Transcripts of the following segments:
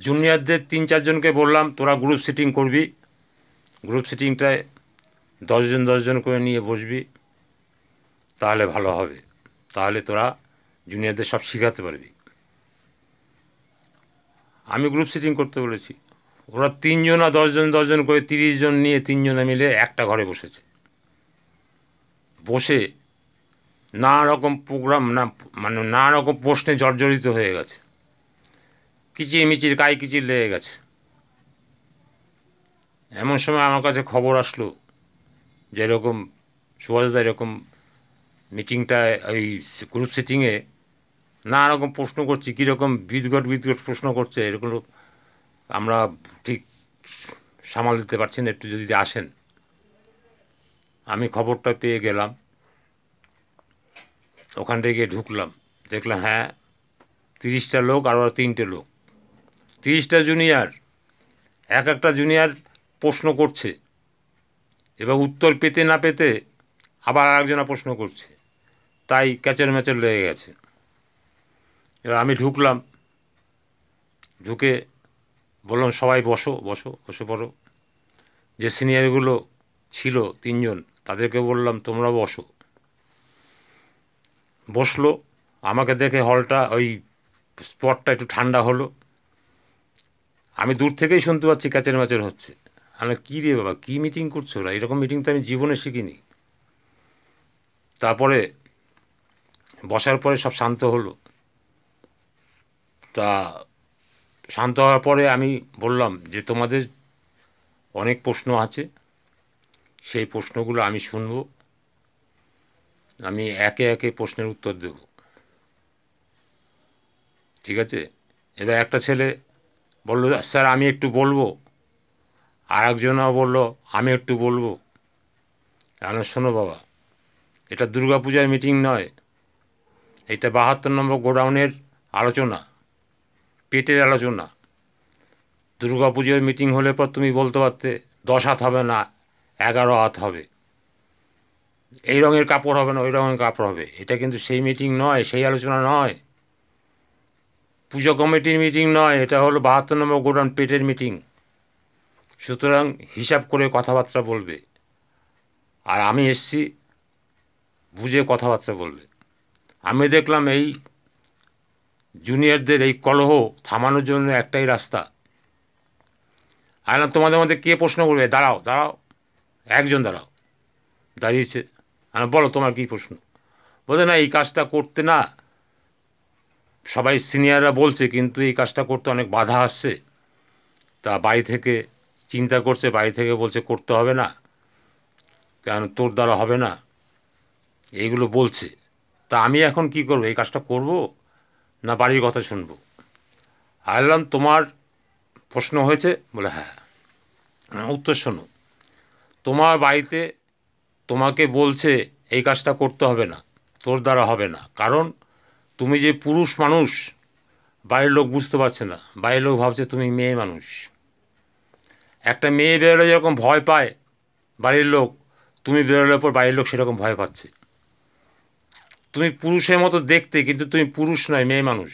জুনিয়রদের 3-4 জনকে বললাম তোরা গ্রুপ সিটিং করবি, গ্রুপ সিটিংটায় 10 জন 10 জন করে নিয়ে বসবি, তাহলে ভালো হবে, তাহলে তোরা জুনিয়রদের সব শেখাতে পারবি। আমি গ্রুপ সিটিং করতে বলেছি, ওরা 3 জন আর 10 জন 10 জন করে 30 জন নিয়ে 3 জনে মিলে একটা ঘরে বসেছে, বসে নানা রকম প্রোগ্রাম মানে নানা রকম প্রশ্নে জর্জরিত হয়ে গেছে, কিচিরমিচির কিচির লেগে গেছে। এমন সময় আমার কাছে খবর আসলো যে এরকম সুভাষদা এরকম মিটিংটায় ওই গ্রুপ সিটিংয়ে নানা রকম প্রশ্ন করছি, কীরকম বিদঘট প্রশ্ন করছে, এরকম আমরা ঠিক সামাল দিতে পারছি না, একটু যদি আসেন। আমি খবরটা পেয়ে গেলাম, ওখান থেকে ঢুকলাম, দেখলাম হ্যাঁ 30টা লোক আর ওরা 3টে লোক, 30টা জুনিয়র, এক একটা জুনিয়র প্রশ্ন করছে, এবার উত্তর পেতে না পেতে আবার আরেকজনা প্রশ্ন করছে, তাই ক্যাচর ম্যাচর লেগে গেছে। এবার আমি ঢুকলাম, ঢুকে বললাম সবাই বসো বসো বসে পড়ো। যে সিনিয়রগুলো ছিল 3 জন তাদেরকে বললাম তোমরা বসো। বসলো, আমাকে দেখে হলটা ওই স্পটটা একটু ঠান্ডা হলো। আমি দূর থেকেই শুনতে পাচ্ছি ক্যাচের ম্যাচের হচ্ছে। আমি কী রে বাবা, কী মিটিং করছো ওরা, এরকম মিটিং তো আমি জীবনে শিখিনি। তারপরে বসার পরে সব শান্ত হলো। তা শান্ত হওয়ার পরে আমি বললাম যে তোমাদের অনেক প্রশ্ন আছে, সেই প্রশ্নগুলো আমি শুনব, আমি একে একে প্রশ্নের উত্তর দেব, ঠিক আছে? এবার একটা ছেলে বলল স্যার আমি একটু বলবো, আর একজনও বললো আমি একটু বলবো। আমি শোনো বাবা, এটা দুর্গাপূজার মিটিং নয়, এটা 72 নম্বর গোডাউনের আলোচনা, পেটের আলোচনা। দুর্গাপুজোর মিটিং হলে পর তুমি বলতে পারতে 10 হাত হবে না 11 হাত হবে, এই রঙের কাপড় হবে না ওই রঙের কাপড় হবে। এটা কিন্তু সেই মিটিং নয়, সেই আলোচনা নয়, পুজো কমিটির মিটিং নয়, এটা হলো 72 নম্বর গোডাউন পেটের মিটিং। সুতরাং হিসাব করে কথাবার্তা বলবে, আর আমি এসছি বুঝে কথাবার্তা বলবে। আমি দেখলাম এই জুনিয়রদের এই কলহ থামানোর জন্য একটাই রাস্তা। আর তোমাদের মধ্যে কে প্রশ্ন করবে, দাঁড়াও দাঁড়াও, একজন দাঁড়াও, দাঁড়িয়েছে। আমি বলো তোমার কী প্রশ্ন। বলছে না এই কাজটা করতে না, সবাই সিনিয়ররা বলছে কিন্তু এই কাজটা করতে অনেক বাধা আসছে, তা বাড়ি থেকে চিন্তা করছে, বাড়ি থেকে বলছে করতে হবে না, কেন তোর দ্বারা হবে না, এইগুলো বলছে। তা আমি এখন কি করব, এই কাজটা করব না বাড়ির কথা শুনবো? বললাম তোমার প্রশ্ন হয়েছে? বলে হ্যাঁ। উত্তর শোনো, তোমার বাড়িতে তোমাকে বলছে এই কাজটা করতে হবে না, তোর দ্বারা হবে না, কারণ তুমি যে পুরুষ মানুষ বাড়ির লোক বুঝতে পারছে না, বাড়ির লোক ভাবছে তুমি মেয়ে মানুষ। একটা মেয়ে বেরোলে যেরকম ভয় পায় বাড়ির লোক, তুমি বেরোলে পর বাড়ির লোক সেরকম ভয় পাচ্ছে। তুমি পুরুষের মতো দেখতে, কিন্তু তুমি পুরুষ নয়, মেয়ে মানুষ,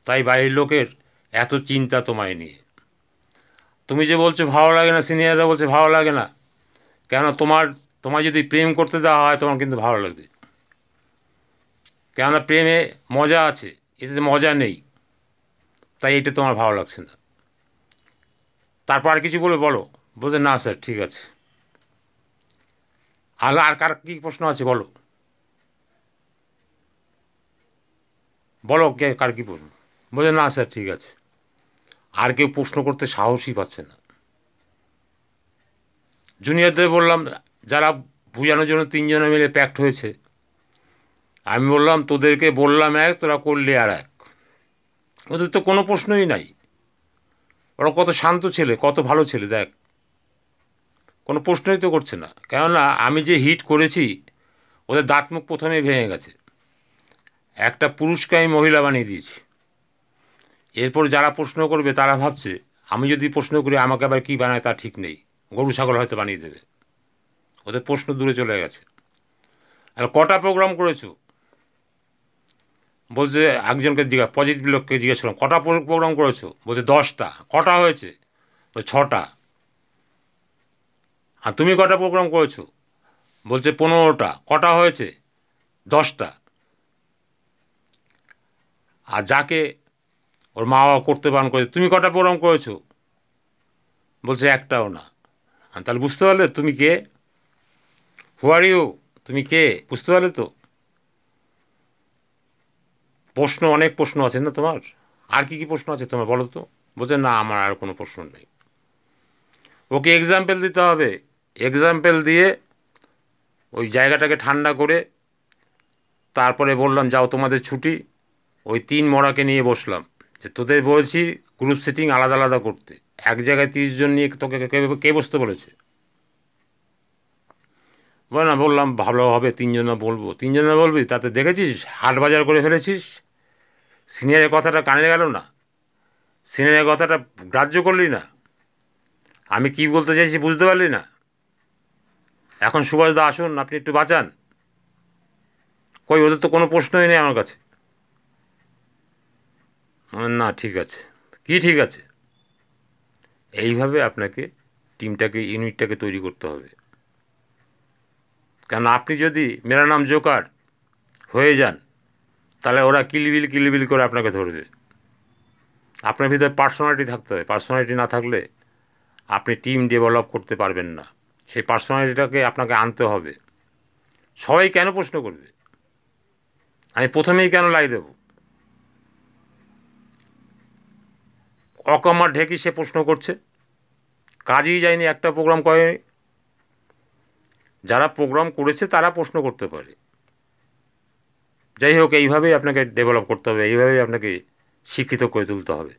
তাই বাড়ির লোকের এত চিন্তা তোমায় নিয়ে। তুমি যে বলছো ভালো লাগে না, সিনিয়ররা বলছে ভালো লাগে না, কেন তোমায় যদি প্রেম করতে দেওয়া হয় তোমার কিন্তু ভালো লাগবে, কেননা প্রেমে মজা আছে, এতে মজা নেই, তাই এটা তোমার ভালো লাগছে না। তারপর আর কিছু বলে বলো? বলছে না স্যার ঠিক আছে। আর কার কী প্রশ্ন আছে বলো, বলো কে কার কী প্রশ্ন। বলছে না স্যার ঠিক আছে। আর কেউ প্রশ্ন করতে সাহসই পাচ্ছে না। জুনিয়রদের বললাম, যারা বোঝানোর জন্য 3 জনে মিলে প্যাক্ট হয়েছে, আমি বললাম তোদেরকে বললাম এক, তোরা করলে আর এক, ওদের তো কোনো প্রশ্নই নাই। ওরা কত শান্ত ছেলে, কত ভালো ছেলে, দেখ কোনো প্রশ্নই তো করছে না। কেননা আমি যে হিট করেছি ওদের দাঁত মুখ প্রথমেই ভেঙে গেছে, একটা পুরুষকে আমি মহিলা বানিয়ে দিয়েছি। এরপর যারা প্রশ্ন করবে তারা ভাবছে আমি যদি প্রশ্ন করি আমাকে আবার কী বানায় তা ঠিক নেই, গরু ছাগল হয়তো বানিয়ে দেবে। ওদের প্রশ্ন দূরে চলে গেছে। আর কটা প্রোগ্রাম করেছো? বলছে একজনকে পজিটিভ লোককে জিজ্ঞেস করলাম কটা প্রোগ্রাম করেছো, বলছে 10টা। কটা হয়েছে, বলছে 6টা। আর তুমি কটা প্রোগ্রাম করেছো, বলছে 15টা। কটা হয়েছে, 10টা। আর যাকে ওর মা বাবা করতে বারণ করেছে, তুমি কটা প্রোগ্রাম করেছো, বলছে একটাও না। তাহলে বুঝতে পারলে তুমি কে, হু আর ইউ, তুমি কে, বুঝতে পারলে তো? প্রশ্ন, অনেক প্রশ্ন আছে না তোমার? আর কি কি প্রশ্ন আছে তোমার বলো তো? বলছে না, আমার আর কোনো প্রশ্ন নেই। ওকে এক্সাম্পল দিতে হবে, এক্সাম্পল দিয়ে ওই জায়গাটাকে ঠান্ডা করে তারপরে বললাম যাও তোমাদের ছুটি। ওই 3 মরাকে নিয়ে বসলাম যে তোদের বলেছি গ্রুপ সেটিং আলাদা আলাদা করতে, এক জায়গায় 30 জন নিয়ে তোকে কে বসতে বলেছে? বলে না, বললাম ভালো হবে 3 জনা বলবো। 3 জনা বলবি, তাতে দেখেছিস হাট বাজার করে ফেলেছিস। সিনিয়রের কথাটা কানে গেল না, সিনিয়রের কথাটা গ্রাহ্য করলি না, আমি কি বলতে চাইছি বুঝতে পারলি না। এখন সুভাষদা আসুন, আপনি একটু বাঁচান। কই, ওদের তো কোনো প্রশ্নই নেই আমার কাছে। না ঠিক আছে, কি ঠিক আছে? এইভাবে আপনাকে টিমটাকে, ইউনিটটাকে তৈরি করতে হবে। কারণ আপনি যদি মেরা নাম জোকার হয়ে যান, তাহলে ওরা কিলিবিলি কিলিবিলি করে আপনাকে ধরবে। আপনার ভিতরে পার্সোনালিটি থাকতে হবে, পার্সোনালিটি না থাকলে আপনি টিম ডেভেলপ করতে পারবেন না। সেই পার্সোনালিটিটাকে আপনাকে আনতে হবে। সবাই কেন প্রশ্ন করবে, আমি প্রথমেই কেন লাই দেব? অকমার ঢেকি সে প্রশ্ন করছে, কাজেই যায়নি, একটা প্রোগ্রাম করেনি। যারা প্রোগ্রাম করেছে তারা প্রশ্ন করতে পারে। যাই হোক, এইভাবেই আপনাকে ডেভেলপ করতে হবে, এইভাবেই আপনাকে শিক্ষিত করে তুলতে হবে।